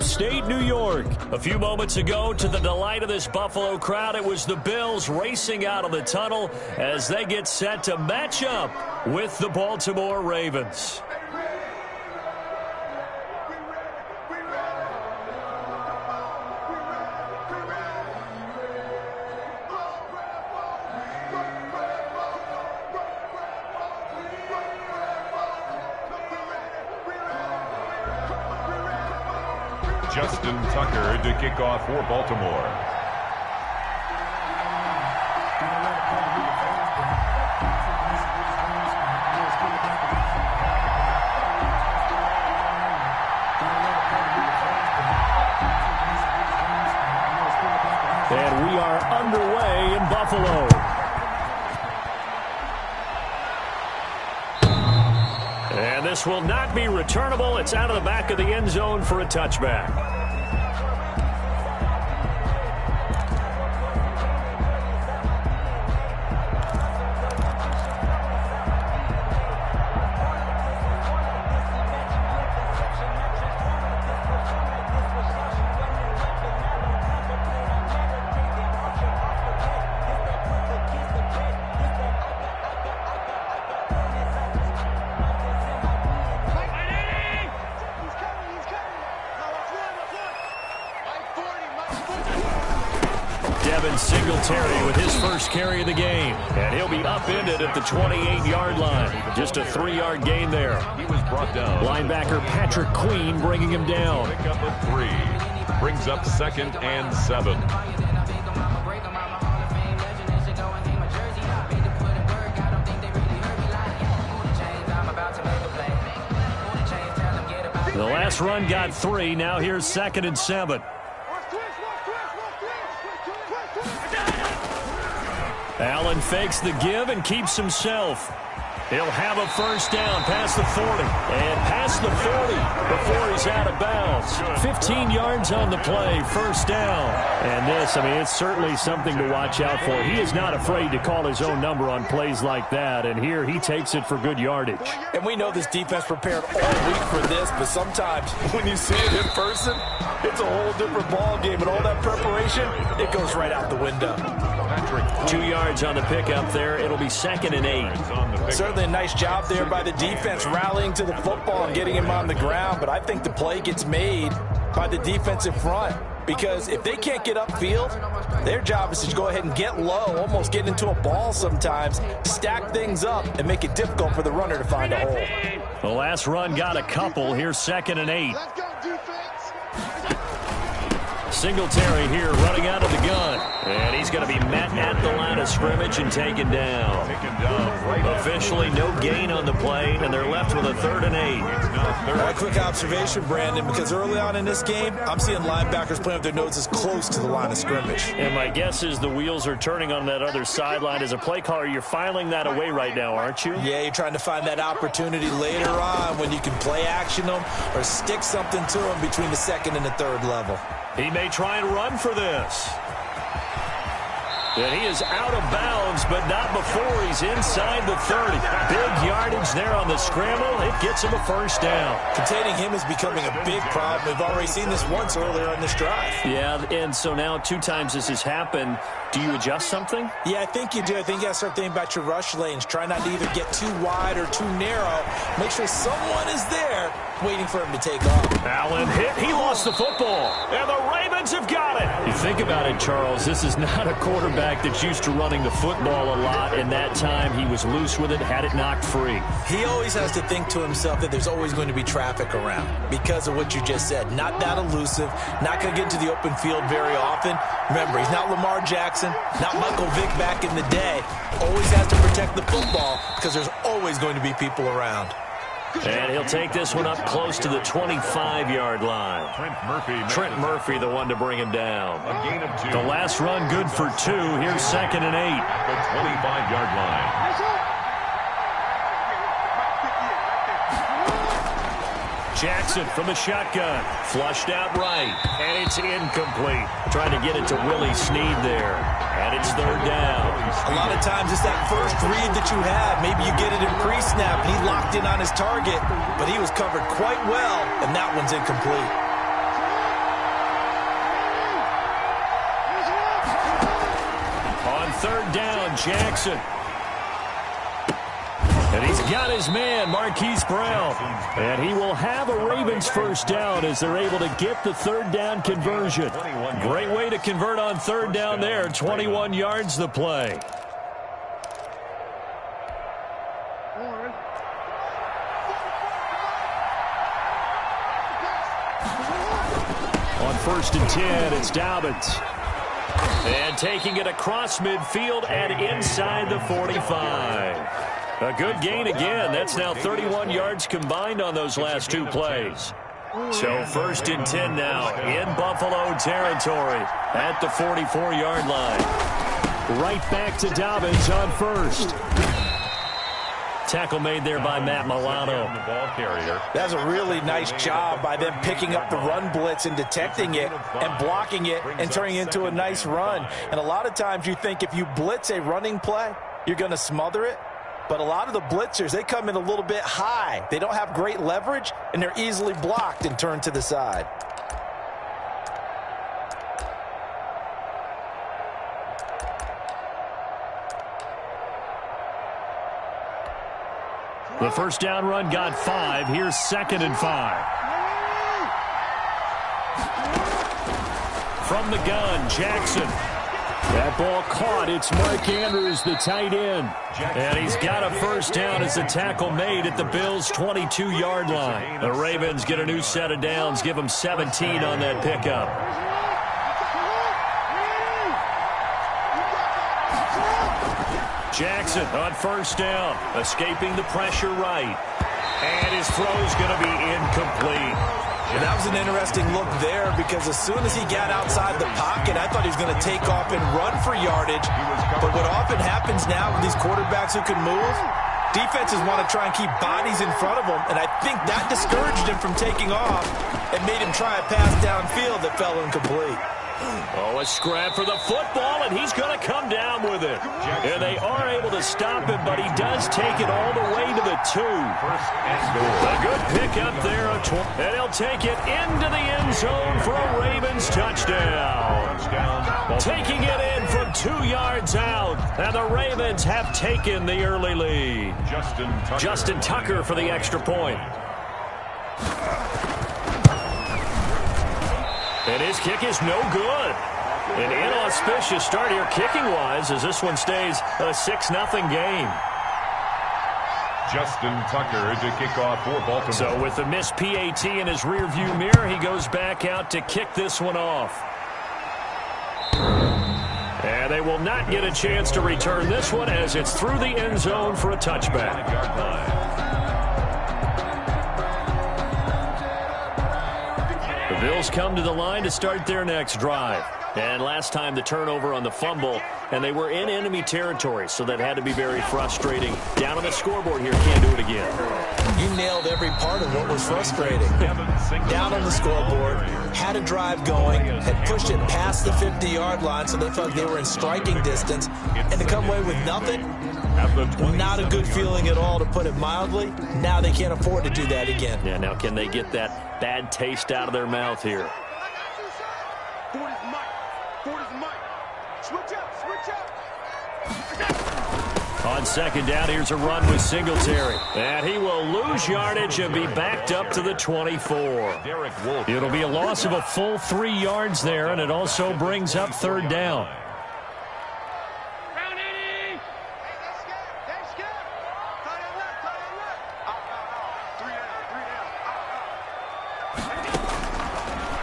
upstate New York. A few moments ago, to the delight of this Buffalo crowd, it was the Bills racing out of the tunnel as they get set to match up with the Baltimore Ravens. Justin Tucker to kick off for Baltimore. And we are underway in Buffalo. And this will not be returnable. It's out of the back of the end zone for a touchback. Devin Singletary with his first carry of the game. And he'll be upended at the 28-yard line. Just a 3-yard gain there. He was brought down. Linebacker Patrick Queen bringing him down. Pick up a 3. Brings up 2nd and 7. The last run got 3. Now here's 2nd and 7. Allen fakes the give and keeps himself. He'll have a first down past the 40 and past the 40 before he's out of bounds. 15 yards on the play, first down. And this, I mean, it's certainly something to watch out for. He is not afraid to call his own number on plays like that, and here he takes it for good yardage. And we know this defense prepared all week for this, but sometimes when you see it in person, it's a whole different ball game, and all that preparation, it goes right out the window. 2 yards on the pickup there. It'll be 2nd and 8. Certainly a nice job there by the defense rallying to the football and getting him on the ground, but I think the play gets made by the defensive front, because if they can't get upfield, their job is to go ahead and get low, almost get into a ball sometimes, stack things up, and make it difficult for the runner to find a hole. The last run got a couple. Here's 2nd and 8. Singletary here running out of the gun. And he's going to be met at the line of scrimmage and taken down. Officially no gain on the play, and they're left with a 3rd and 8. A quick observation, Brandon, because early on in this game, I'm seeing linebackers playing with their noses close to the line of scrimmage. And my guess is the wheels are turning on that other sideline. As a play caller, you're filing that away right now, aren't you? Yeah, you're trying to find that opportunity later on when you can play action them or stick something to them between the 2nd and the 3rd level. He may try and run for this. And he is out of bounds, but not before he's inside the 30. Big yardage there on the scramble. It gets him a first down. Containing him is becoming a big problem. We've already seen this once earlier in this drive. Yeah, and so now 2 times this has happened. Do you adjust something? Yeah, I think you do. I think you got to start thinking about your rush lanes. Try not to either get too wide or too narrow. Make sure someone is there waiting for him to take off. Allen hit. He lost the football. And the Ravens have got it. You think about it, Charles. This is not a quarterback that's used to running the football a lot. And that time he was loose with it, had it knocked free. He always has to think to himself that there's always going to be traffic around because of what you just said. Not that elusive. Not going to get into the open field very often. Remember, he's not Lamar Jackson, not Michael Vick back in the day. Always has to protect the football because there's always going to be people around. And he'll take this one up close to the 25-yard line. Trent Murphy, the one to bring him down. A gain of 2. The last run good for 2. Here's 2nd and 8. The 25-yard line. Jackson from the shotgun. Flushed out right. And it's incomplete. Trying to get it to Willie Snead there. And it's 3rd down. A lot of times it's that first read that you have. Maybe you get it in pre-snap. He locked in on his target, but he was covered quite well, and that one's incomplete. third down, Jackson. And he's got his man, Marquise Brown. And he will have a Ravens first down as they're able to get the third down conversion. Great way to convert on third down there. 21 yards the play. On 1st and 10, it's Dobbins. And taking it across midfield and inside the 45. A good gain again. That's now 31 yards combined on those last two plays. So 1st and 10 now in Buffalo territory at the 44-yard line. Right back to Dobbins on 1st. Tackle made there by Matt Milano. That's a really nice job by them picking up the run blitz and detecting it and blocking it and turning it into a nice run. And a lot of times you think if you blitz a running play, you're going to smother it. But a lot of the blitzers, they come in a little bit high. They don't have great leverage, and they're easily blocked and turned to the side. The first down run got 5. Here's 2nd and 5. From the gun, Jackson. That ball caught. It's Mark Andrews, the tight end. And he's got a first down as the tackle made at the Bills' 22-yard line. The Ravens get a new set of downs, give them 17 on that pickup. Jackson on first down, escaping the pressure right. And his throw's going to be incomplete. And that was an interesting look there because as soon as he got outside the pocket, I thought he was going to take off and run for yardage. But what often happens now with these quarterbacks who can move, defenses want to try and keep bodies in front of them. And I think that discouraged him from taking off and made him try a pass downfield that fell incomplete. Oh, a scrap for the football, and he's going to come down with it. And they are able to stop him, but he does take it all the way to the 2. A good pickup there, and he'll take it into the end zone for a Ravens touchdown. Taking it in from 2 yards out, and the Ravens have taken the early lead. Justin Tucker for the extra point. And his kick is no good. An inauspicious start here kicking-wise as this one stays a 6-0 game. Justin Tucker to kick off for Baltimore. So with the missed PAT in his rearview mirror, he goes back out to kick this one off. And they will not get a chance to return this one as it's through the end zone for a touchback. The Bills come to the line to start their next drive. And last time the turnover on the fumble, and they were in enemy territory, so that had to be very frustrating. Down on the scoreboard here, can't do it again. You nailed every part of what was frustrating. Down on the scoreboard, had a drive going, had pushed it past the 50-yard line so they felt they were in striking distance, and to come away with nothing, not a good feeling at all, to put it mildly. Now they can't afford to do that again. Yeah, now can they get that bad taste out of their mouth here? On second down, here's a run with Singletary. And he will lose yardage and be backed up to the 24. It'll be a loss of a full 3 yards there, and it also brings up third down.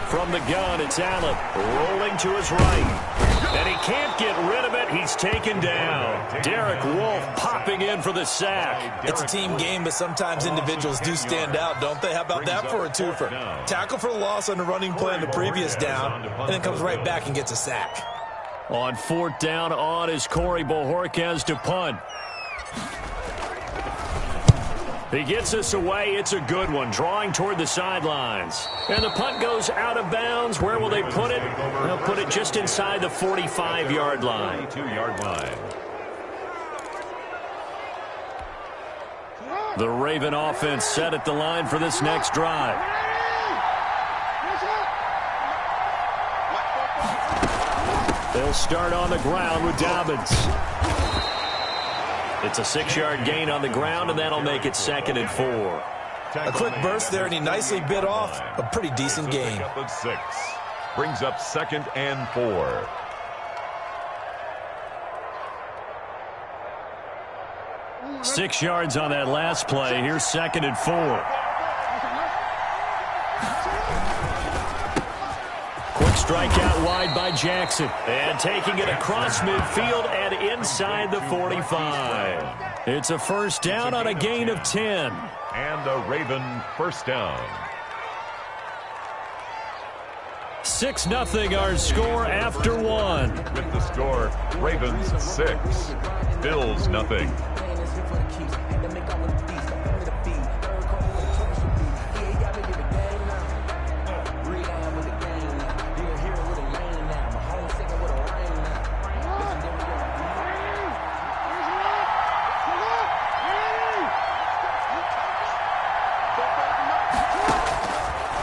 From the gun, it's Allen rolling to his right. And he can't get rid of it. He's taken down. Derek Wolfe popping in for the sack. It's a team game, but sometimes individuals do stand out, don't they? How about that for a twofer? Tackle for loss on the running play in the previous down, and then comes right back and gets a sack. On fourth down, on is Corey Bojorquez to punt. He gets us away. It's a good one, drawing toward the sidelines. And the punt goes out of bounds. Where will they put it? They'll put it just inside the 45-yard line. 42-yard line. The Raven offense set at the line for this next drive. They'll start on the ground with Dobbins. It's a 6-yard gain on the ground, and that'll make it 2nd and 4. A quick burst there, and he nicely bit off a pretty decent gain. Brings up 2nd and 4. Six yards on that last play. Here's 2nd and 4. Quick strike out wide by Jackson. And taking it across midfield and inside the 45. It's a first down on a gain of 10. And a Raven first down. 6-0 our score after 1. With the score, Ravens 6, Bills nothing.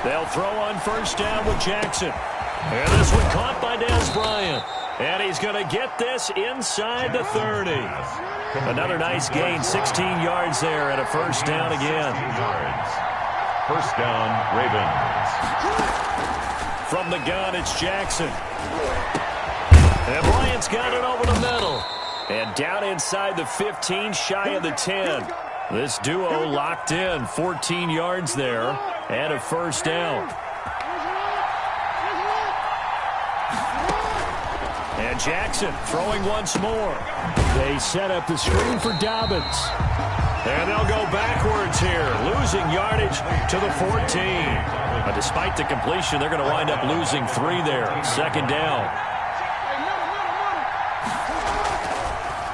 They'll throw on first down with Jackson. And this one caught by Dez Bryant. And he's going to get this inside the 30. Another nice gain, 16 yards there, and a first down again. First down, Ravens. From the gun, it's Jackson. And Bryant's got it over the middle. And down inside the 15, shy of the 10. This duo locked in, 14 yards there, and a first down. And Jackson throwing once more. They set up the screen for Dobbins. And they'll go backwards here, losing yardage to the 14. But despite the completion, they're going to wind up losing 3 there. 2nd down.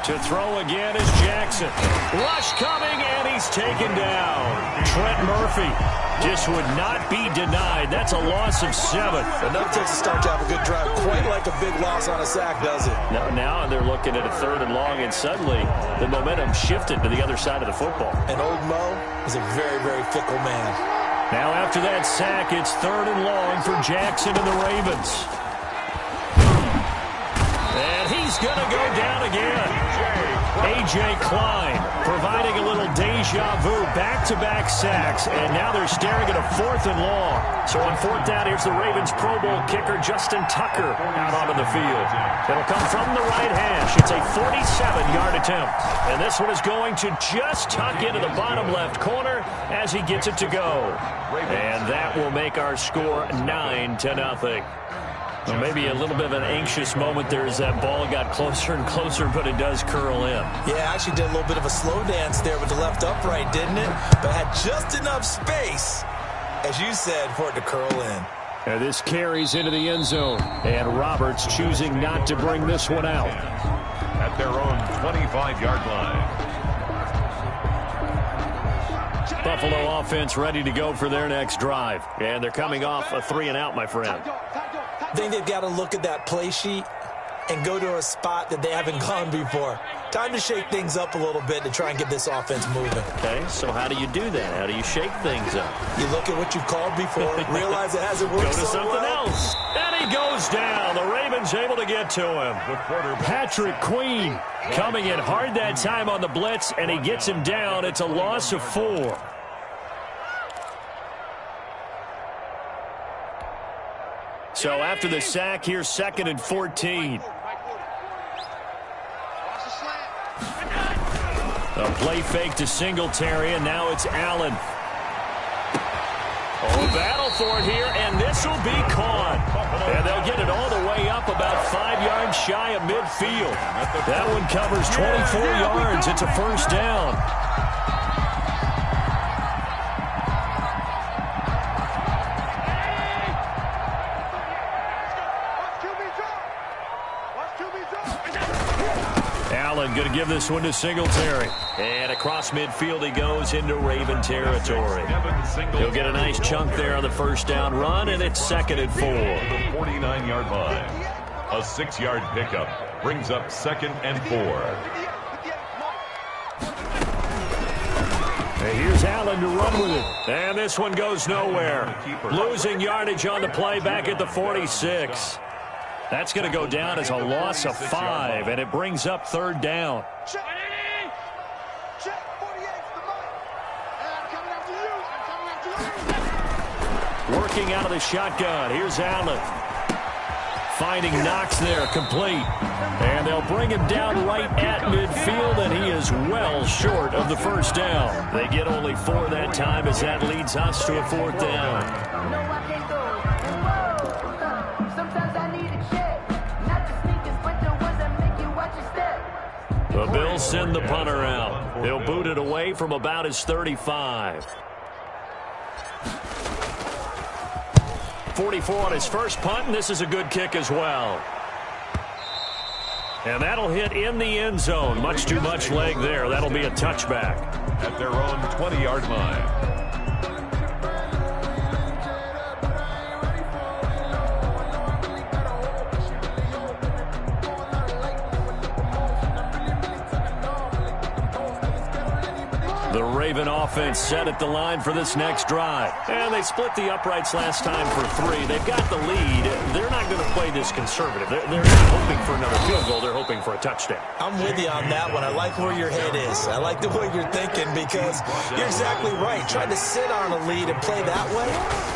To throw again is Jackson. Rush coming, and he's taken down. Trent Murphy just would not be denied. That's a loss of 7. It never takes a start to have a good drive, quite like a big loss on a sack, does it? Now they're looking at a 3rd and long, and suddenly the momentum shifted to the other side of the football. And old Mo is a very, very fickle man. Now after that sack, it's 3rd and long for Jackson and the Ravens. And he's going to go down again. A.J. Klein providing a little deja vu, back-to-back sacks, and now they're staring at a 4th and long. So on 4th down, here's the Ravens Pro Bowl kicker, Justin Tucker, out onto the field. It'll come from the right hash. It's a 47-yard attempt. And this one is going to just tuck into the bottom left corner as he gets it to go. And that will make our score 9-0. Well, maybe a little bit of an anxious moment there as that ball got closer and closer, but it does curl in. Yeah, actually did a little bit of a slow dance there with the left upright, didn't it? But had just enough space, as you said, for it to curl in. And this carries into the end zone. And Roberts choosing not to bring this one out. At their own 25-yard line. Buffalo offense ready to go for their next drive. And they're coming off a 3-and-out, my friend. I think they've got to look at that play sheet and go to a spot that they haven't gone before. Time to shake things up a little bit to try and get this offense moving. Okay, so how do you do that? How do you shake things up? You look at what you've called before, realize it hasn't worked so so something well. else. And he goes down. The Ravens able to get to him. Patrick Queen coming in hard that time on the blitz, and he gets him down. It's a loss of 4. So after the sack, here's 2nd and 14. A play fake to Singletary, and now it's Allen. Oh, battle for it here, and this will be caught. And they'll get it all the way up about 5 yards shy of midfield. That one covers 24 yards. It's a first down. Allen going to give this one to Singletary. And across midfield he goes into Raven territory. He'll get a nice chunk there on the first down run, and it's 2nd and 4. The 49-yard line. A 6-yard pickup brings up 2nd and 4. And here's Allen to run with it. And this one goes nowhere. Losing yardage on the play back at the 46. That's going to go down as a loss of 5, and it brings up 3rd down. Working out of the shotgun. Here's Allen. Finding Knox there, complete. And they'll bring him down right at midfield, and he is well short of the 1st down. They get only 4 that time as that leads us to a 4th down. The Bills send the punter out. They'll boot it away from about his 35. 44 on his first punt, and this is a good kick as well. And that'll hit in the end zone. Much too much leg there. That'll be a touchback. At their own 20-yard line. The Raven offense set at the line for this next drive. And they split the uprights last time for 3. They've got the lead. They're not going to play this conservative. They're not hoping for another field goal. They're hoping for a touchdown. I'm with you on that one. I like where your head is. I like the way you're thinking because you're exactly right. Trying to sit on a lead and play that way,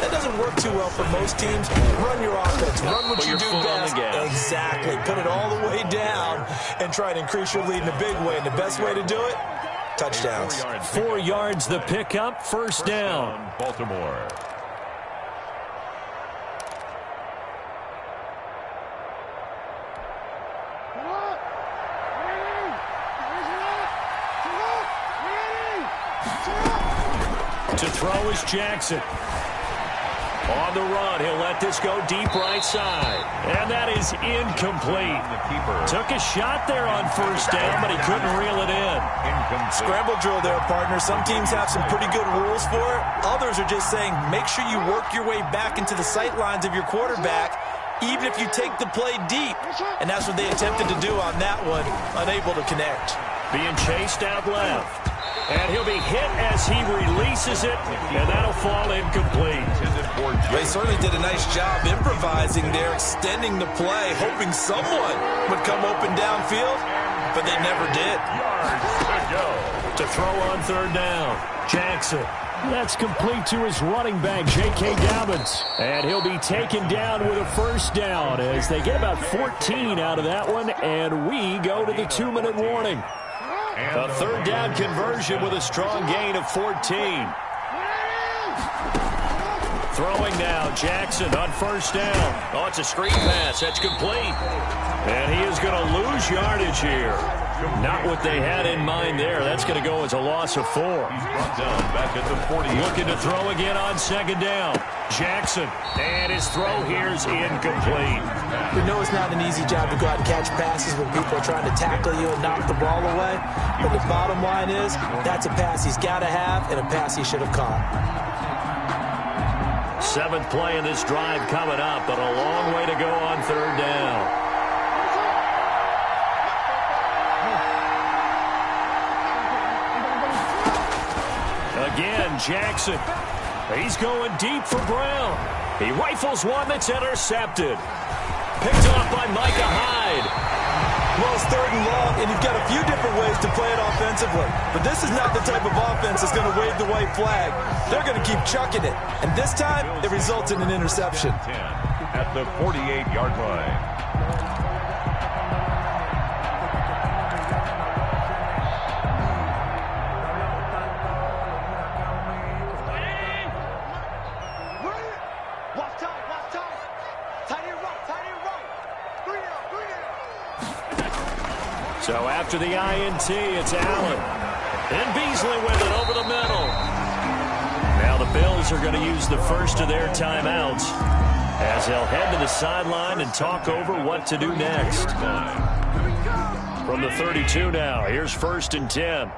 that doesn't work too well for most teams. Run your offense. Run what you do best. Exactly. Put it all the way down and try to increase your lead in a big way. And the best way to do it, touchdowns. 4 yards the pickup, 1st down. Baltimore. To throw is Jackson. On the run, he'll let this go deep right side. And that is incomplete. Took a shot there on 1st down, but he couldn't reel it in. Scramble drill there, partner. Some teams have some pretty good rules for it. Others are just saying, make sure you work your way back into the sight lines of your quarterback, even if you take the play deep. And that's what they attempted to do on that one, unable to connect. Being chased out left. And he'll be hit as he releases it, and that'll fall incomplete. They certainly did a nice job improvising there, extending the play, hoping someone would come open downfield, but they never did. To throw on 3rd down, Jackson. That's complete to his running back, J.K. Dobbins. And he'll be taken down with a 1st down as they get about 14 out of that one, and we go to the 2-minute warning. A 3rd down conversion with a strong gain of 14. Throwing now, Jackson on 1st down. Oh, it's a screen pass. That's complete. And he is going to lose yardage here. Not what they had in mind there. That's going to go as a loss of 4. He's brought down back at the 40. Looking to throw again on 2nd down. Jackson, and his throw here's incomplete. We know it's not an easy job to go out and catch passes when people are trying to tackle you and knock the ball away. But the bottom line is, that's a pass he's got to have and a pass he should have caught. 7th play in this drive coming up, but a long way to go on 3rd down. Again, Jackson. He's going deep for Brown. He rifles one that's intercepted. Picked off by Micah Hyde. Well, it's 3rd and long, and you've got a few different ways to play it offensively. But this is not the type of offense that's going to wave the white flag. They're going to keep chucking it. And this time, it results in an interception. At the 48-yard line. So after the INT, it's Allen. And Beasley with it over the middle. Now the Bills are going to use the first of their timeouts as they'll head to the sideline and talk over what to do next. From the 32 now, here's 1st and 10.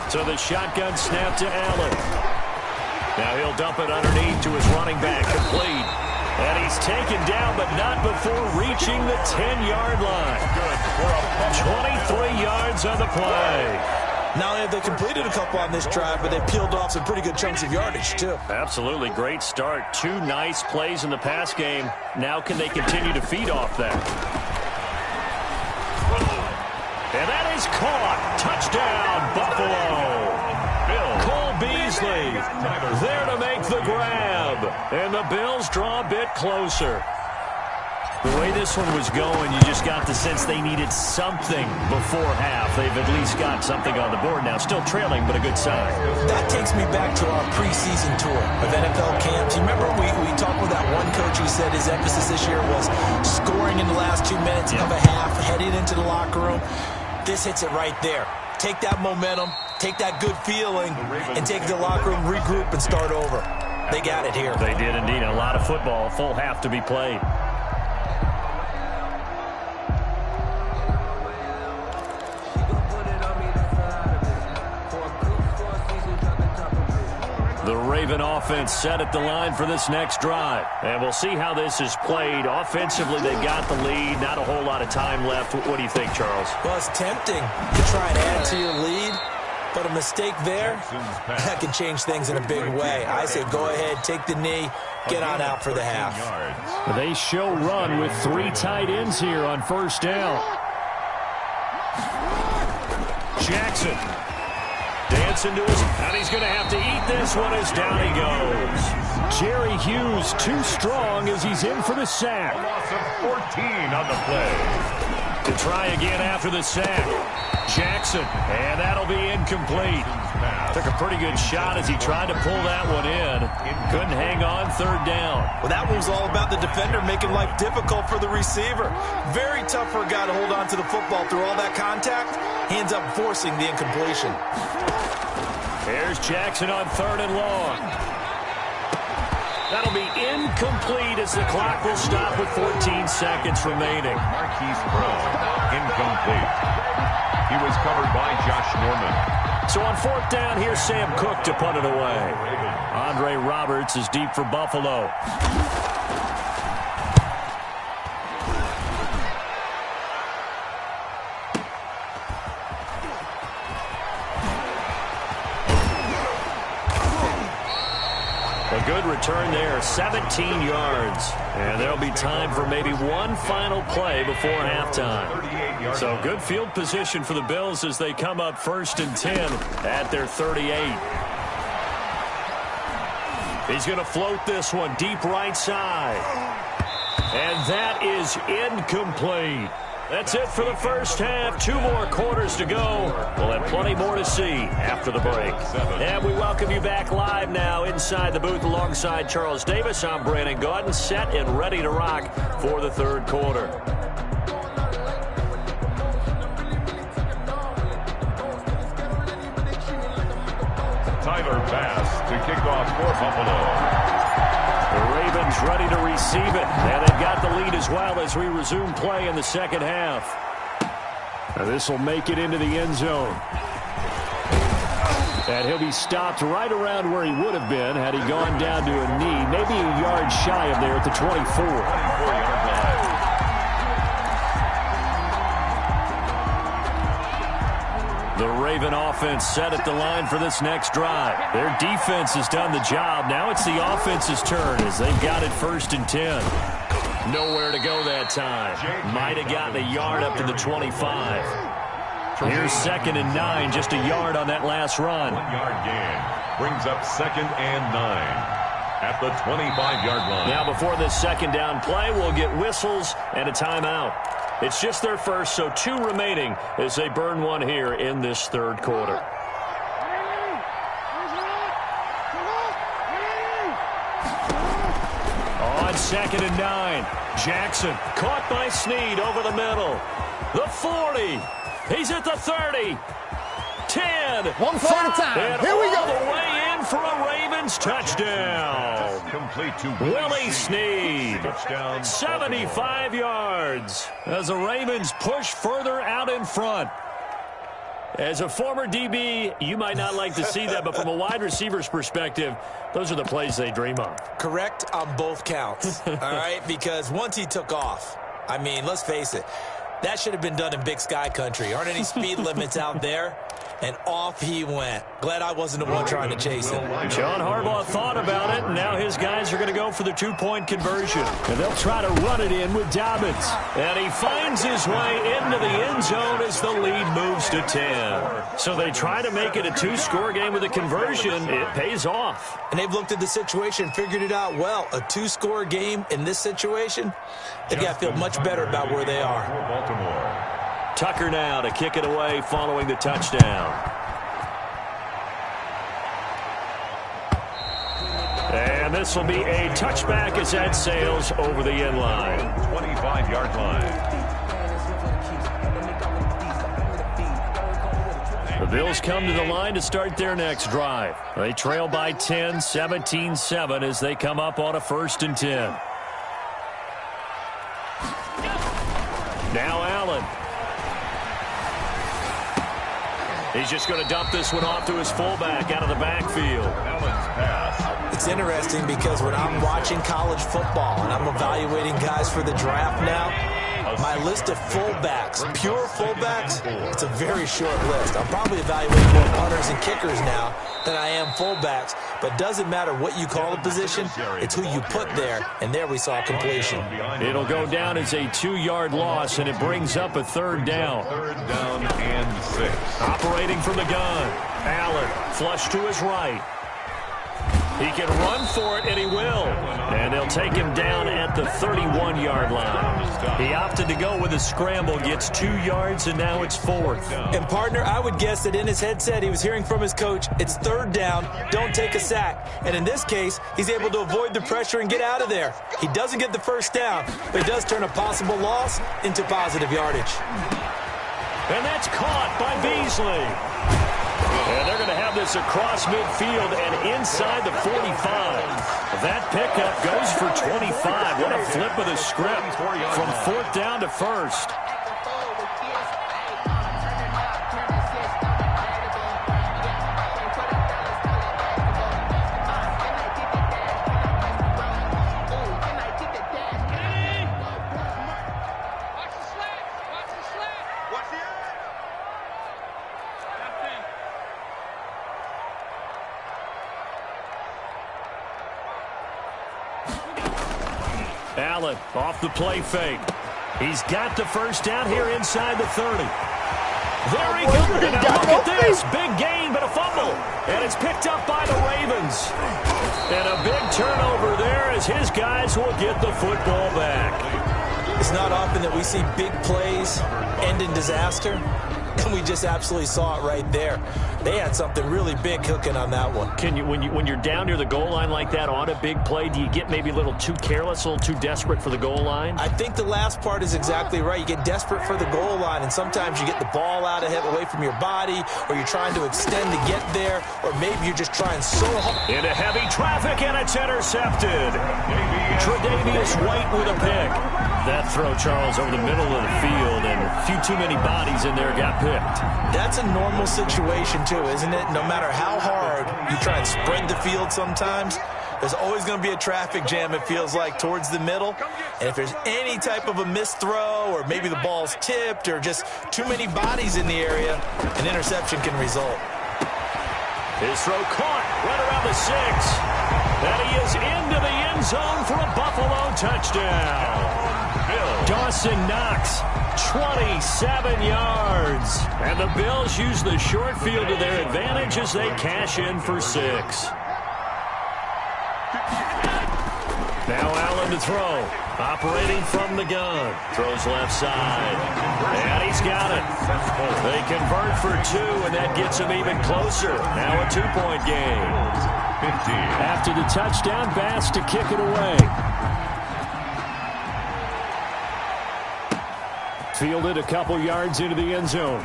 So the shotgun snap to Allen. Now he'll dump it underneath to his running back, complete. And he's taken down, but not before reaching the 10-yard line. 23 yards on the play. Not only have they completed a couple on this drive, but they've peeled off some pretty good chunks of yardage, too. Absolutely great start. 2 nice plays in the pass game. Now can they continue to feed off that? And that is caught. Touchdown, Buffalo. Cole Beasley there to make the grab. And the Bills draw a bit closer. The way this one was going, you just got the sense they needed something before half. They've at least got something on the board now. Still trailing, but a good sign. That takes me back to our preseason tour of NFL camps. You remember we talked with that one coach who said his emphasis this year was scoring in the last 2 minutes of a half, heading into the locker room. This hits it right there. Take that momentum, take that good feeling, and take the locker room, regroup, and start over. They got it here. They did indeed. A lot of football, full half to be played. The Raven offense set at the line for this next drive. And we'll see how this is played. Offensively, they got the lead. Not a whole lot of time left. What do you think, Charles? Well, it's tempting to try and add to your lead. But a mistake there, that can change things in a big way. I say go ahead, take the knee, get on out for the half. They show run with 3 tight ends here on first down. Jackson. Dancing to his, and he's going to have to eat this one as down he goes. Jerry Hughes too strong as he's in for the sack. A loss of 14 on the play. To try again after the sack. Jackson, and that'll be incomplete. Took a pretty good shot as he tried to pull that one in. Couldn't hang on, third down. Well, that one was all about the defender making life difficult for the receiver. Very tough for a guy to hold on to the football through all that contact. He ends up forcing the incompletion. Here's Jackson on 3rd and long. That'll be incomplete as the clock will stop with 14 seconds remaining. Marquise Brown, incomplete. He was covered by Josh Norman. So on 4th down, here's Sam Cook to punt it away. Andre Roberts is deep for Buffalo. A good return there, 17 yards. And there'll be time for maybe one final play before halftime. So good field position for the Bills as they come up 1st and 10 at their 38. He's going to float this one deep right side. And that is incomplete. That's it for the first half. 2 more quarters to go. We'll have plenty more to see after the break. And we welcome you back live now inside the booth alongside Charles Davis. I'm Brandon Gaudin, set and ready to rock for the 3rd quarter. Tyler Bass to kick off for Buffalo. The Ravens ready to receive it, and they've got the lead as well as we resume play in the second half. This will make it into the end zone. And he'll be stopped right around where he would have been had he gone down to a knee, maybe a yard shy of there at the 24. 24-yard line. The Raven offense set at the line for this next drive. Their defense has done the job. Now it's the offense's turn as they've got it 1st and 10. Nowhere to go that time. Might have gotten a yard up to the 25. Here's 2nd and 9, just a yard on that last run. 1-yard gain brings up 2nd and 9 at the 25-yard line. Now before this 2nd down play, we'll get whistles and a timeout. It's just their first, so 2 remaining as they burn one here in this 3rd quarter. On 2nd and 9, Jackson caught by Snead over the middle. The 40. He's at the 30. 10. 1 play at a time. And here we go. All the way in for a Ravens touchdown. Complete to Willie Snead. Touchdown. 75 yards as the Ravens push further out in front. As a former DB, you might not like to see that, but from a wide receiver's perspective, those are the plays they dream of. Correct on both counts, all right? Because once he took off, I mean, let's face it, That should have been done in Big Sky country. Aren't any speed limits out there? And off he went. Glad I wasn't the one trying to chase him. John Harbaugh thought about it, and now his guys are going to go for the two-point conversion. And they'll try to run it in with Dobbins. And he finds his way into the end zone as the lead moves to 10. So they try to make it a two-score game with a conversion. It pays off. And they've looked at the situation, figured it out well. A two-score game in this situation, they've got to feel much better about where they are. Baltimore. Tucker now to kick it away following the touchdown. And this will be a touchback as that sails over the end line. 25-yard line. The Bills come to the line to start their next drive. They trail by 10, 17-7 as they come up on a 1st and 10. Now Allen. He's just going to dump this one off to his fullback out of the backfield. Allen's pass. It's interesting because when I'm watching college football and I'm evaluating guys for the draft now, my list of fullbacks, pure fullbacks, it's a very short list. I'm probably evaluating more punters and kickers now than I am fullbacks. But doesn't matter what you call a position, it's who you put there. And there we saw completion. It'll go down as a 2-yard loss, and it brings up a 3rd down. 3rd down and 6. Operating from the gun. Allen, flush to his right. He can run for it, and he will. And they'll take him down at the 31-yard line. He opted to go with a scramble, gets 2 yards, and now it's 4th. And, partner, I would guess that in his headset he was hearing from his coach, it's 3rd down, don't take a sack. And in this case, he's able to avoid the pressure and get out of there. He doesn't get the 1st down, but he does turn a possible loss into positive yardage. And that's caught by Beasley. And they're going to have this across midfield and inside the 45. That pickup goes for 25. What a flip of the script from 4th down to 1st. Allen off the play fake. He's got the 1st down here inside the 30. There he goes. And now look at this. Big gain, but a fumble. And it's picked up by the Ravens. And a big turnover there as his guys will get the football back. It's not often that we see big plays end in disaster. And we just absolutely saw it right there. They had something really big cooking on that one. Can you, when you're down near the goal line like that on a big play, do you get maybe a little too careless, a little too desperate for the goal line? I think the last part is exactly right. You get desperate for the goal line, and sometimes you get the ball out ahead, away from your body, or you're trying to extend to get there, or maybe you're just trying so hard. Into heavy traffic, and it's intercepted. Tre'Davious White with a pick. That throw, Charles, over the middle of the field, and a few too many bodies in there got picked. That's a normal situation, too, isn't it? No matter how hard you try and spread the field sometimes, there's always going to be a traffic jam, it feels like, towards the middle. And if there's any type of a missed throw, or maybe the ball's tipped, or just too many bodies in the area, an interception can result. His throw caught right around the 6. And he is into the end zone for a Buffalo touchdown. Dawson Knox, 27 yards. And the Bills use the short field to their advantage as they cash in for 6. Now Allen to throw. Operating from the gun. Throws left side. And he's got it. They convert for 2, and that gets him even closer. Now a 2-point game. 50. After the touchdown, Bass to kick it away. Fielded a couple yards into the end zone.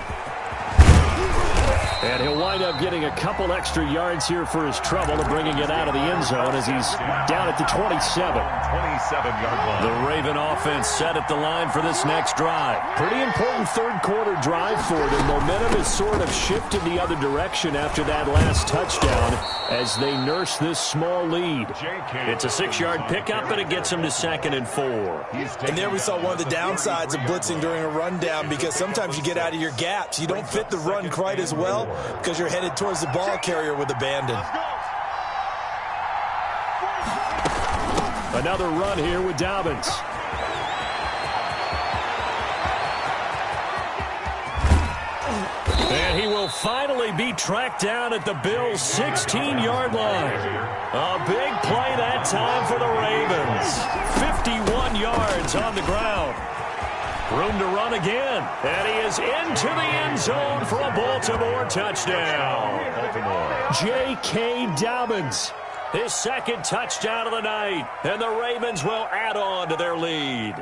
And he'll wind up getting a couple extra yards here for his trouble and bringing it out of the end zone as he's down at the 27. 27-yard line. The Raven offense set at the line for this next drive. Pretty important third-quarter drive for them. Momentum has sort of shifted the other direction after that last touchdown as they nurse this small lead. It's a 6-yard pickup, and it gets them to 2nd and 4. And there we saw one of the downsides of blitzing during a rundown, because sometimes you get out of your gaps. You don't fit the run quite as well because you're headed towards the ball carrier with abandon. Another run here with Dobbins. And he will finally be tracked down at the Bills' 16-yard line. A big play that time for the Ravens. 51 yards on the ground. Room to run again. And he is into the end zone for a Baltimore touchdown. J.K. Dobbins, his 2nd touchdown of the night. And the Ravens will add on to their lead.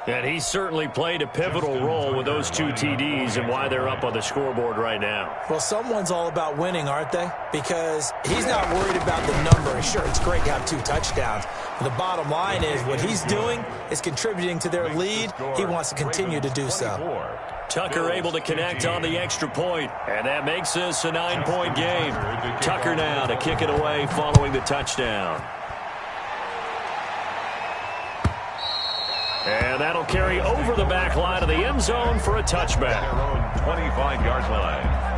And he certainly played a pivotal role with those 2 TDs and why they're up on the scoreboard right now. Well, someone's all about winning, aren't they? Because he's not worried about the number. Sure, it's great to have 2 touchdowns. But the bottom line is what he's doing is contributing to their lead. He wants to continue to do so. Tucker able to connect on the extra point, and that makes this a 9-point game. Tucker now to kick it away following the touchdown. And that'll carry over the back line of the end zone for a touchback. Their own 25-yard line.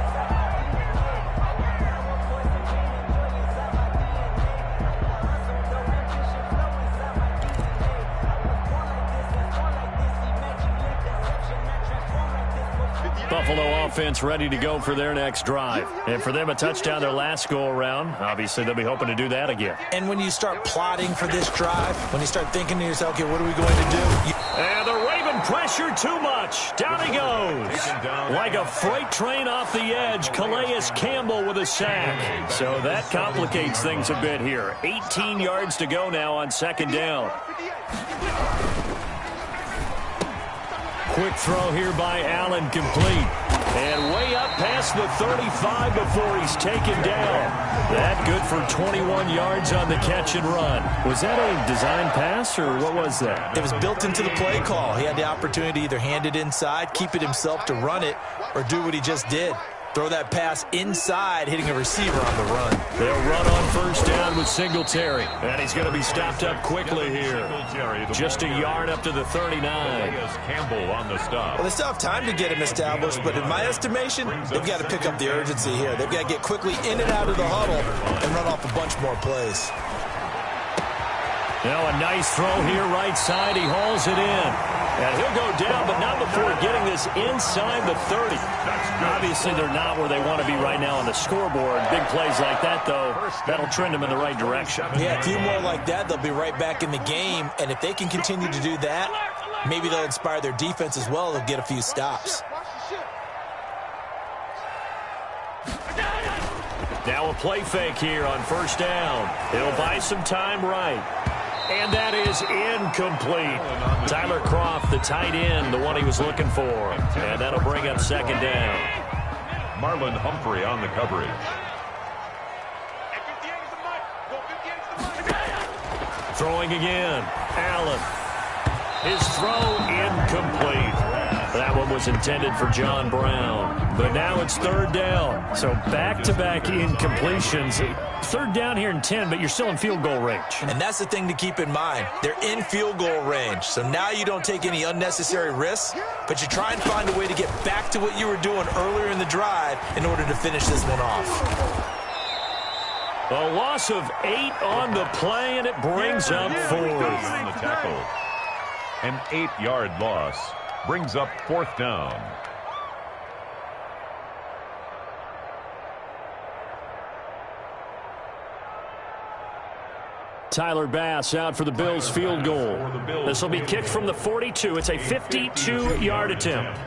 Buffalo offense ready to go for their next drive. And for them, a touchdown their last go-around. Obviously, they'll be hoping to do that again. And when you start plotting for this drive, when you start thinking to yourself, okay, what are we going to do? And the Raven pressure too much. Down he goes. Like a freight train off the edge, Calais Campbell with a sack. So that complicates things a bit here. 18 yards to go now on 2nd down. Quick throw here by Allen, complete. And way up past the 35 before he's taken down. That good for 21 yards on the catch and run. Was that a design pass, or what was that? It was built into the play call. He had the opportunity to either hand it inside, keep it himself to run it, or do what he just did. Throw that pass inside, hitting a receiver on the run. They'll run on 1st down with Singletary. And he's going to be stopped up quickly here. Just a yard up to the 39. Campbell on the stop. Well, they still have time to get him established, but in my estimation, they've got to pick up the urgency here. They've got to get quickly in and out of the huddle and run off a bunch more plays. Now a nice throw here right side. He hauls it in. And he'll go down, but not before getting this inside the 30. Obviously, they're not where they want to be right now on the scoreboard. Big plays like that, though, that'll trend them in the right direction. Yeah, a few more like that, they'll be right back in the game. And if they can continue to do that, maybe they'll inspire their defense as well. They'll get a few stops. Now a play fake here on 1st down. He'll buy some time right. And that is incomplete. Tyler Kroft, the tight end, the one he was looking for. And that'll bring up 2nd down. Marlon Humphrey on the coverage. Throwing again. Allen. His throw incomplete. That one was intended for John Brown. But now it's 3rd down. So back-to-back incompletions. 3rd down here and 10, but you're still in field goal range. And that's the thing to keep in mind. They're in field goal range. So now you don't take any unnecessary risks, but you try and find a way to get back to what you were doing earlier in the drive in order to finish this one off. A loss of 8 on the play, and it brings up 4th. On the tackle. An 8-yard loss brings up 4th down. Tyler Bass out for the Bills field goal. This will be kicked from the 42. It's a 52-yard attempt.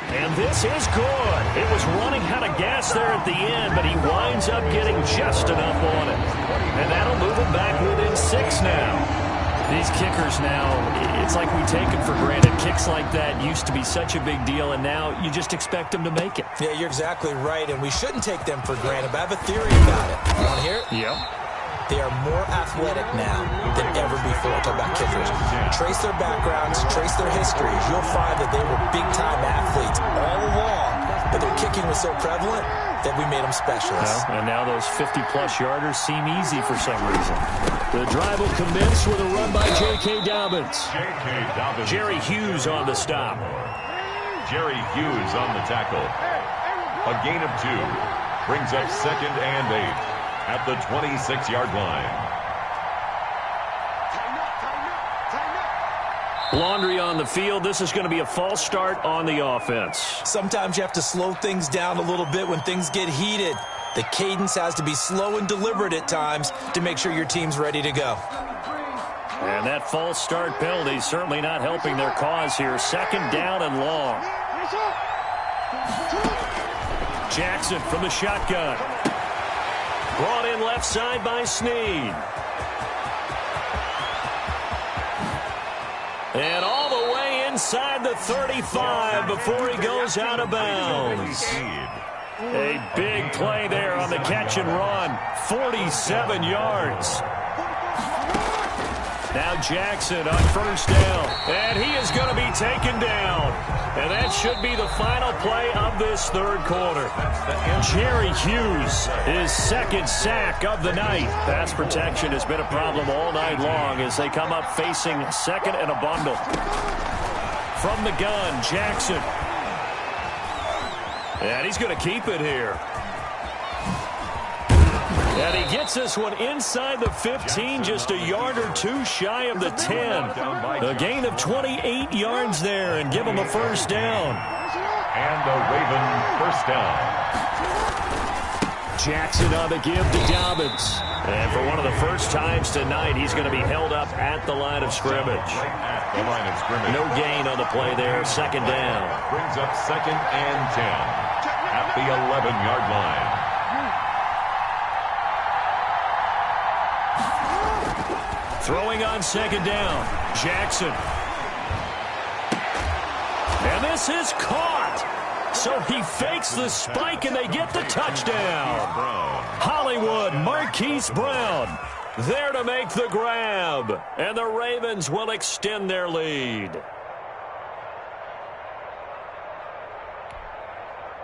And this is good. It was running out of gas there at the end, but he winds up getting just enough on it. And that'll move him back within 6 now. These kickers now, it's like we take them for granted. Kicks like that used to be such a big deal, and now you just expect them to make it. Yeah, you're exactly right, and we shouldn't take them for granted, but I have a theory about it. You want to hear it? Yep. They are more athletic now than ever before. Talk about kickers. Trace their backgrounds, trace their histories. You'll find that they were big-time athletes all along, but their kicking was so prevalent that we made them specialists. Well, and now those 50-plus yarders seem easy for some reason. The drive will commence with a run by J.K. Dobbins. Jerry Hughes on the stop. Jerry Hughes on the tackle. A gain of 2. Brings up 2nd and 8 at the 26-yard line. Laundry on the field. This is going to be a false start on the offense. Sometimes you have to slow things down a little bit when things get heated. The cadence has to be slow and deliberate at times to make sure your team's ready to go. And that false start penalty certainly not helping their cause here. 2nd down and long. Jackson from the shotgun. Brought in left side by Snead. And all the way inside the 35 before he goes out of bounds. A big play there on the catch and run. 47 yards. Now Jackson on 1st down. And he is going to be taken down. And that should be the final play of this 3rd quarter. Jerry Hughes, his 2nd sack of the night. Pass protection has been a problem all night long as they come up facing 2nd and a bundle. From the gun, Jackson. And he's going to keep it here. And he gets this one inside the 15, just a yard or 2 shy of the 10. A gain of 28 yards there and give him a 1st down. And a Raven 1st down. Jackson on the give to Dobbins. And for one of the first times tonight, he's going to be held up at the line of scrimmage. At the line of scrimmage. No gain on the play there. 2nd down. Brings up 2nd and 10 at the 11-yard line. Throwing on 2nd down. Jackson. And this is caught. So he fakes the spike and they get the touchdown. Hollywood Marquise Brown there to make the grab. And the Ravens will extend their lead.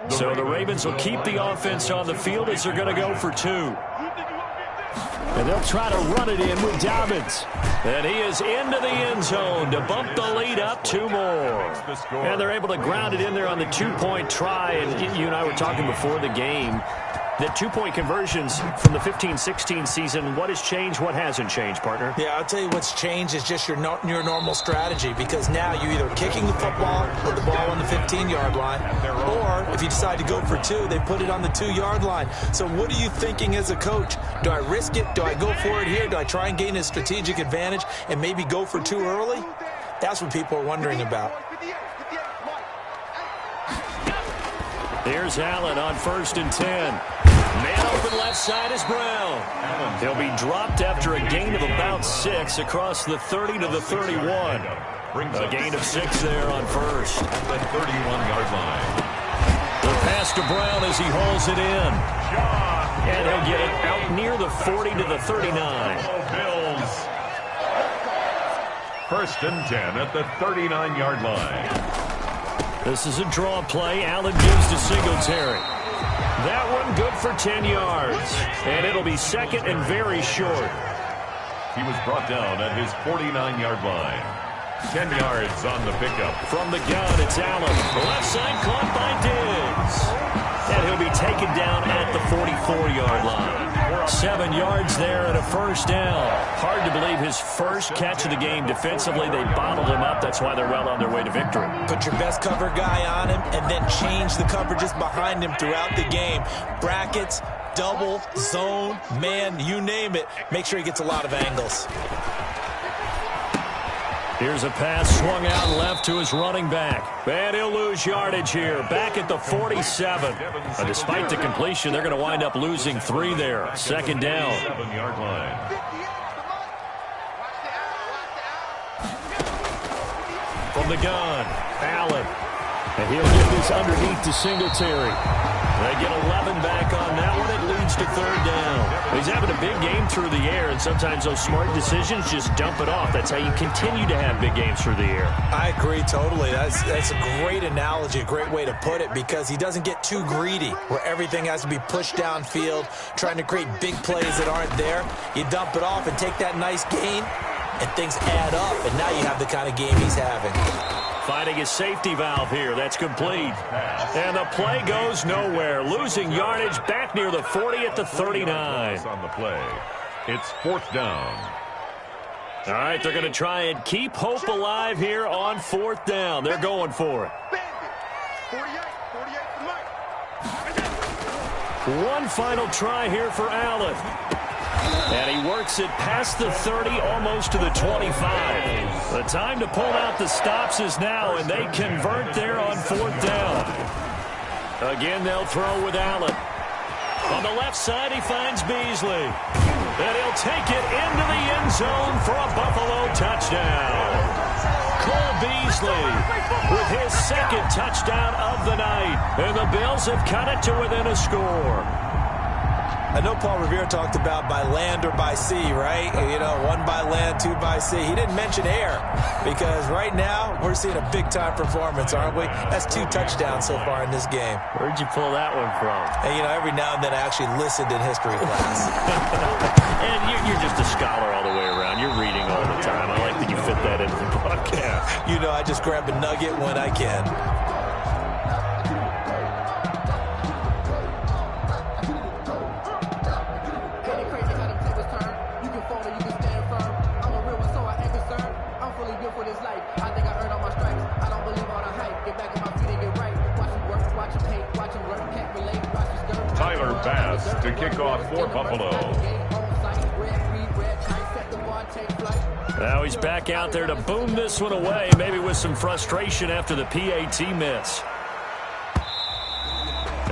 So the Ravens will keep the offense on the field as they're going to go for 2. And they'll try to run it in with Dobbins. And he is into the end zone to bump the lead up 2 more. And they're able to ground it in there on the 2-point try. And you and I were talking before the game. The 2-point conversions from the 15-16 season, what has changed, what hasn't changed, partner? Yeah, I'll tell you what's changed is just your normal strategy, because now you're either kicking the football with the ball on the 15-yard line, or if you decide to go for 2, they put it on the 2-yard line. So what are you thinking as a coach? Do I risk it? Do I go for it here? Do I try and gain a strategic advantage and maybe go for 2 early? That's what people are wondering about. Here's Allen on 1st and 10. Man open left side is Brown. He'll be dropped after a gain of about 6 across the 30 to the 31. A gain of 6 there on 1st. The 31-yard line. The pass to Brown as he hauls it in. And he'll get it out near the 40 to the 39. Bills. 1st and 10 at the 39-yard line. This is a draw play. Allen gives to Singletary. That one good for 10 yards. And it'll be 2nd and very short. He was brought down at his 49-yard line. 10 yards on the pickup. From the gun, it's Allen. The left side caught by Diggs. And he'll be taken down at the 44-yard line. 7 yards there and a 1st down. Hard to believe his first catch of the game. Defensively, they bottled him up. That's why they're well on their way to victory. Put your best cover guy on him and then change the coverages behind him throughout the game. Brackets, double, zone, man, you name it. Make sure he gets a lot of angles. Here's a pass swung out left to his running back. And he'll lose yardage here. Back at the 47. Despite the completion, they're going to wind up losing 3 there. 2nd down. 7-yard line. From the gun, Allen. And he'll get this underneath to Singletary. They get 11 back on that one. It leads to third down. He's having a big game through the air, and sometimes those smart decisions just dump it off. That's how you continue to have big games through the air. I agree totally. That's a great analogy, a great way to put it, because he doesn't get too greedy where everything has to be pushed downfield, trying to create big plays that aren't there. You dump it off and take that nice gain, and things add up, and now you have the kind of game he's having. Finding his safety valve here. That's complete. And the play goes nowhere. Losing yardage back near the 40 at the 39. On the play. It's fourth down. All right, they're going to try and keep hope alive here on fourth down. They're going for it. One final try here for Allen. And he works it past the 30, almost to the 25. The time to pull out the stops is now, and they convert there on fourth down. Again, they'll throw with Allen. On the left side, he finds Beasley. And he'll take it into the end zone for a Buffalo touchdown. Cole Beasley with his second touchdown of the night. And the Bills have cut it to within a score. I know Paul Revere talked about by land or by sea, right? You know, one by land, two by sea. He didn't mention air, because right now we're seeing a big-time performance, aren't we? That's 2 touchdowns so far in this game. Where'd you pull that one from? And, you know, every now and then I actually listened in history class. And you're just a scholar all the way around. You're reading all the time. I like that you fit that into the broadcast. You know, I just grab a nugget when I can. To kick off for Buffalo. Now he's back out there to boom this one away, maybe with some frustration after the PAT miss.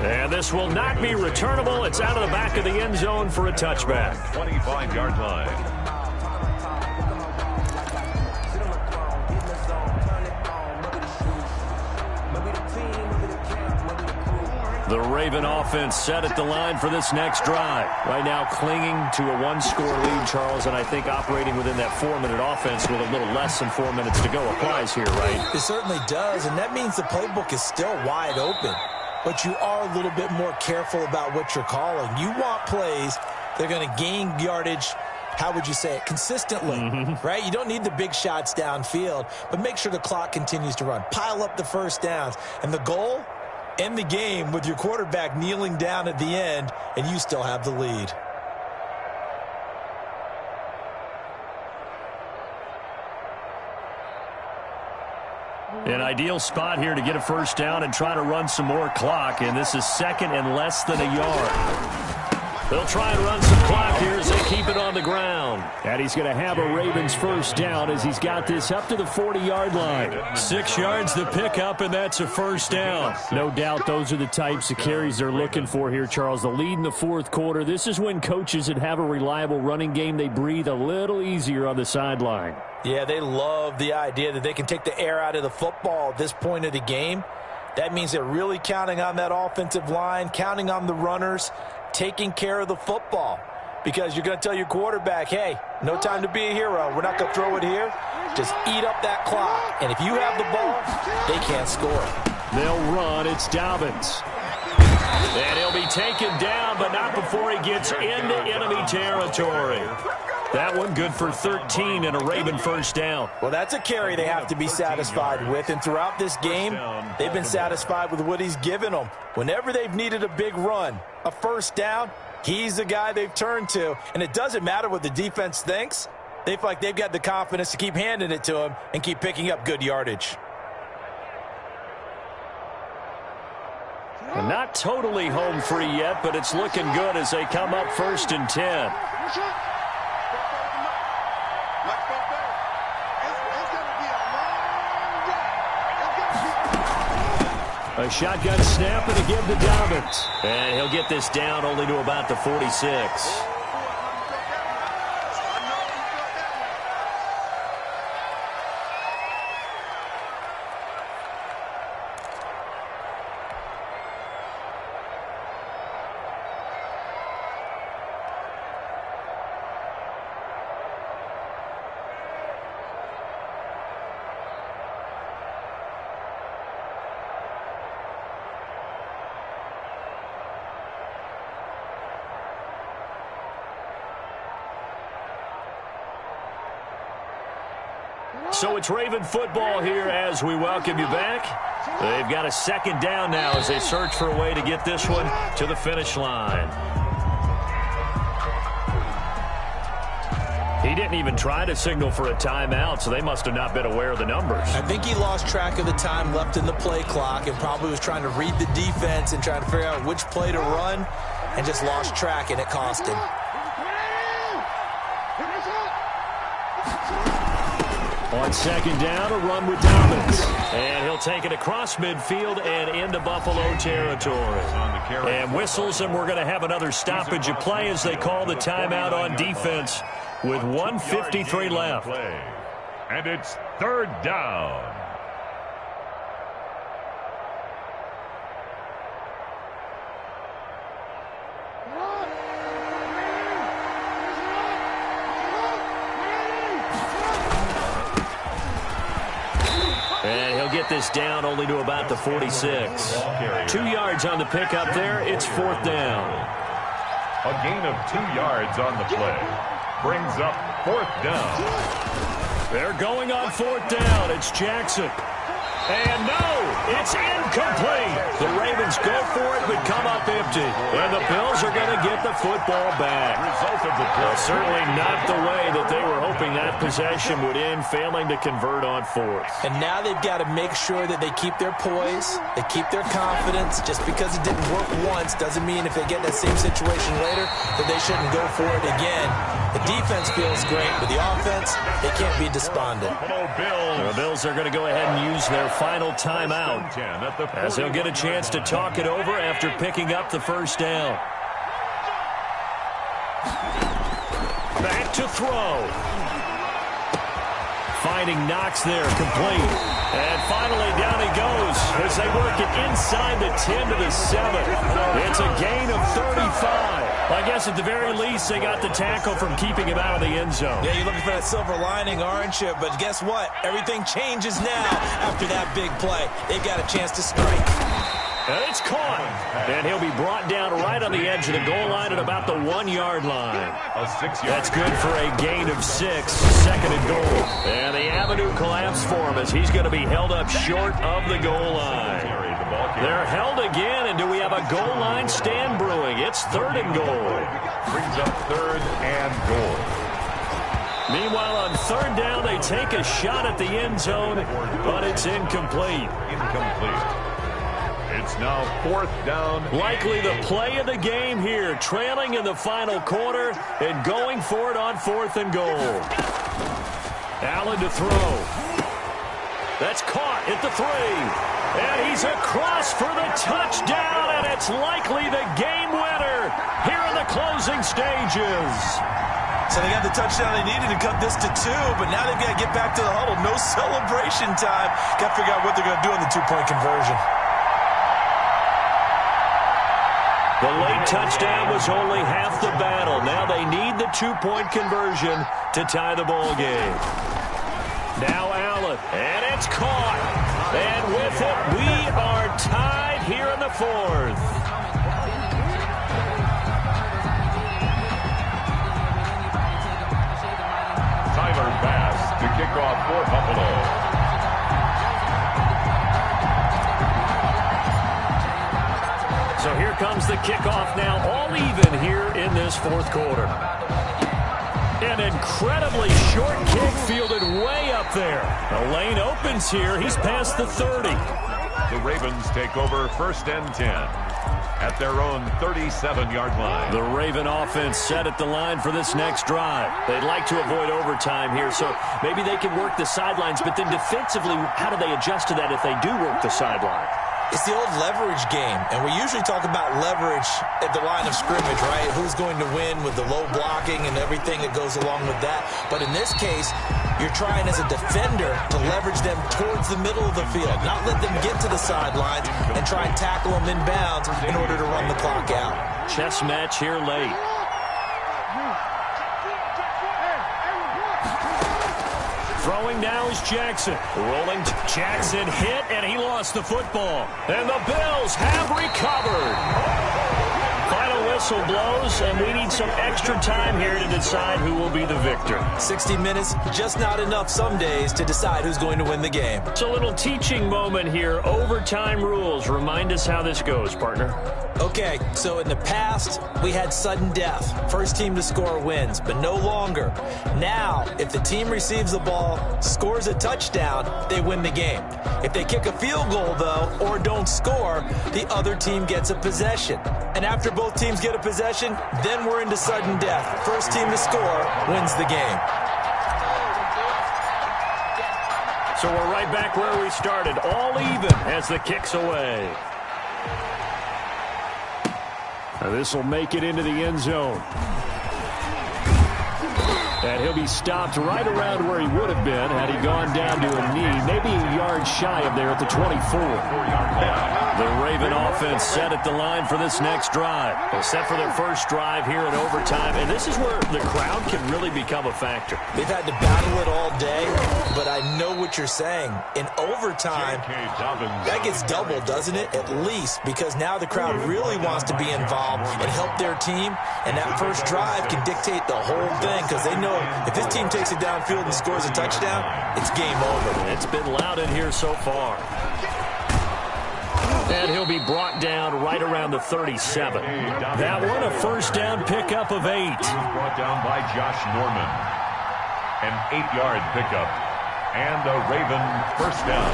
And this will not be returnable. It's out of the back of the end zone for a touchback. 25-yard line. The Raven offense set at the line for this next drive. Right now clinging to a one-score lead, Charles, and I think operating within that 4-minute offense with a little less than 4 minutes to go applies here, right? It certainly does, and that means the playbook is still wide open. But you are a little bit more careful about what you're calling. You want plays that are going to gain yardage, how would you say it, consistently, right? You don't need the big shots downfield, but make sure the clock continues to run. Pile up the first downs. And the goal? End the game with your quarterback kneeling down at the end, and you still have the lead. An ideal spot here to get a first down and try to run some more clock, and this is second and less than a yard. They'll try and run some clock here as they keep it on the ground. And he's going to have a Ravens first down as he's got this up to the 40-yard line. 6 yards the pickup, and that's a first down. No doubt those are the types of carries they're looking for here, Charles. The lead in the fourth quarter. This is when coaches that have a reliable running game, they breathe a little easier on the sideline. Yeah, they love the idea that they can take the air out of the football at this point of the game. That means they're really counting on that offensive line, counting on the runners, taking care of the football, because you're going to tell your quarterback, hey, no time to be a hero. We're not going to throw it here. Just eat up that clock. And if you have the ball, they can't score. They'll run. It's Dobbins. And he'll be taken down, but not before he gets into enemy territory. That one good for 13 and a Raven first down. Well, that's a carry they have to be satisfied with. And throughout this game, they've been satisfied with what he's given them. Whenever they've needed a big run, a first down, he's the guy they've turned to. And it doesn't matter what the defense thinks. They feel like they've got the confidence to keep handing it to him and keep picking up good yardage. And not totally home free yet, but it's looking good as they come up 1st and 10. A shotgun snap and a give to Dobbins. And he'll get this down only to about the 46. So it's Raven football here as we welcome you back. They've got a second down now as they search for a way to get this one to the finish line. He didn't even try to signal for a timeout, so they must have not been aware of the numbers. I think he lost track of the time left in the play clock and probably was trying to read the defense and trying to figure out which play to run and just lost track, and it cost him. On second down, a run with Dobbins. And he'll take it across midfield and into Buffalo territory. And whistles, and we're going to have another stoppage of play as they call the timeout on defense with 1:53 left. And it's third down. And he'll get this down only to about the 46. 2 yards on the pickup there. It's fourth down. A gain of 2 yards on the play. Brings up fourth down. They're going on fourth down. It's Jackson. And no, it's incomplete. The Ravens go for it but come up empty. And the Bills are going to get the football back. Well, certainly not the way that they were hoping that possession would end, failing to convert on fourth. And now they've got to make sure that they keep their poise, they keep their confidence. Just because it didn't work once doesn't mean if they get that same situation later that they shouldn't go for it again. The defense feels great, but the offense, they can't be despondent. The Bills are going to go ahead and use their final timeout as they'll get a chance to talk it over after picking up the first down. Back to throw. Finding Knox there, complete. And finally down he goes as they work it inside the 10 to the 7. It's a gain of 35. I guess at the very least they got the tackle from keeping him out of the end zone. Yeah, you're looking for that silver lining, aren't you? But guess what? Everything changes now after that big play. They've got a chance to strike. And it's caught. And he'll be brought down right on the edge of the goal line at about the 1 yard line. That's good for a gain of 6, second and goal. And the avenue collapsed for him as he's going to be held up short of the goal line. They're held again, and do we have a goal line stand brewing? It's third and goal. Brings up third and goal. Meanwhile, on third down, they take a shot at the end zone, but it's incomplete. It's now fourth down. Likely the play of the game here, trailing in the final quarter and going for it on fourth and goal. Allen to throw. That's caught at the 3. And he's across for the touchdown, and it's likely the game winner here in the closing stages. So they got the touchdown they needed to cut this to 2, but now they've got to get back to the huddle. No celebration time. Got to figure out what they're going to do on the two-point conversion. The late touchdown was only half the battle. Now they need the two-point conversion to tie the ball game. Now Allen, and it's caught. And with it, we are tied here in the fourth. Tyler Bass to kick off for Buffalo. So here comes the kickoff now, all even here in this fourth quarter. An incredibly short kick fielded way up there. The lane opens here. He's past the 30. The Ravens take over first and 10 at their own 37-yard line. The Raven offense set at the line for this next drive. They'd like to avoid overtime here, so maybe they can work the sidelines, but then defensively, how do they adjust to that if they do work the sideline? It's the old leverage game, and we usually talk about leverage at the line of scrimmage, right? Who's going to win with the low blocking and everything that goes along with that. But in this case, you're trying as a defender to leverage them towards the middle of the field, not let them get to the sidelines and try and tackle them inbounds in order to run the clock out. Chess match here late. Throwing now is Jackson. Rolling. Jackson hit, and he lost the football. And the Bills have recovered. Final whistle blows, and we need some extra time here to decide who will be the victor. 60 minutes, just not enough some days to decide who's going to win the game. It's a little teaching moment here. Overtime rules. Remind us how this goes, partner. Okay, so in the past, we had sudden death. First team to score wins, but no longer. Now, if the team receives the ball, scores a touchdown, they win the game. If they kick a field goal, though, or don't score, the other team gets a possession. And after both teams get a possession, then we're into sudden death. First team to score wins the game. So we're right back where we started, all even as the kick's away. This will make it into the end zone. And he'll be stopped right around where he would have been had he gone down to a knee, maybe a yard shy of there at the 24. The Raven offense set at the line for this next drive. They're set for their first drive here in overtime, and this is where the crowd can really become a factor. They've had to battle it all day, but I know what you're saying. In overtime, that gets doubled, doesn't it? At least, because now the crowd really wants to be involved and help their team, and that first drive can dictate the whole thing, because they know if this team takes it downfield and scores a touchdown, it's game over. It's been loud in here so far. And he'll be brought down right around the 37. That one, a first down pickup of 8. Brought down by Josh Norman. An 8-yard pickup. And a Raven first down.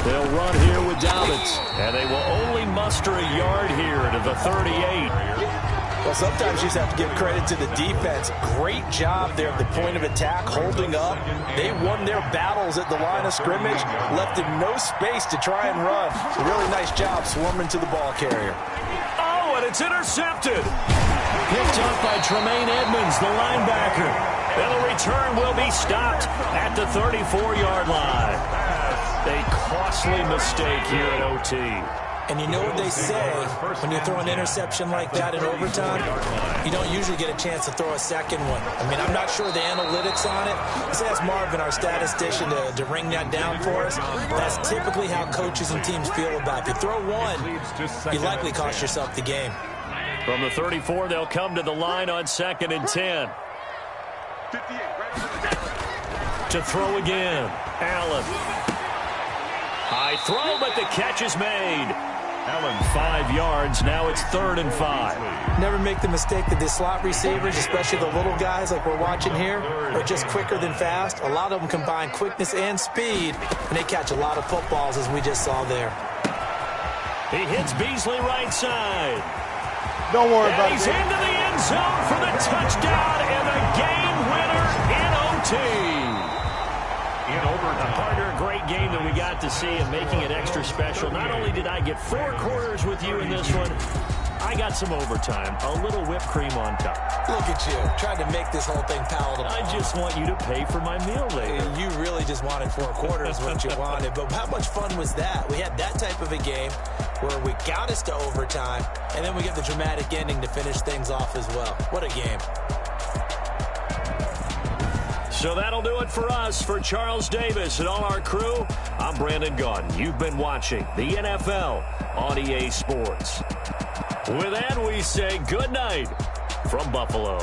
They'll run here with Dobbins. And they will only muster a yard here to the 38. Well, sometimes you just have to give credit to the defense. Great job there at the point of attack, holding up. They won their battles at the line of scrimmage, left him no space to try and run. A really nice job swarming to the ball carrier. Oh, and it's intercepted. Picked up by Tremaine Edmonds, the linebacker. And the return will be stopped at the 34-yard line. A costly mistake here at OT. And you know what they say, when you throw an interception like that in overtime, you don't usually get a chance to throw a second one. I mean, I'm not sure the analytics on it. Let's ask Marvin, our statistician, to ring that down for us. That's typically how coaches and teams feel about it. If you throw one, you likely cost yourself the game. From the 34, they'll come to the line on 2nd and 10. To throw again, Allen. High throw, but the catch is made. Allen, 5 yards. Now it's 3rd and 5. Never make the mistake that the slot receivers, especially the little guys like we're watching here, are just quicker than fast. A lot of them combine quickness and speed, and they catch a lot of footballs, as we just saw there. He hits Beasley right side. Don't worry about it. He's into the end zone for the touchdown and the game winner in OT. In overtime. Partner, a great game that we got to see and making it extra special. Not only did I get 4 quarters with you in this one, I got some overtime. A little whipped cream on top. Look at you, trying to make this whole thing palatable. I just want you to pay for my meal later. You really just wanted 4 quarters, what you wanted. But how much fun was that? We had that type of a game where we got us to overtime, and then we get the dramatic ending to finish things off as well. What a game. So that'll do it for us. For Charles Davis and all our crew, I'm Brandon Gaudin. You've been watching the NFL on EA Sports. With that, we say good night from Buffalo.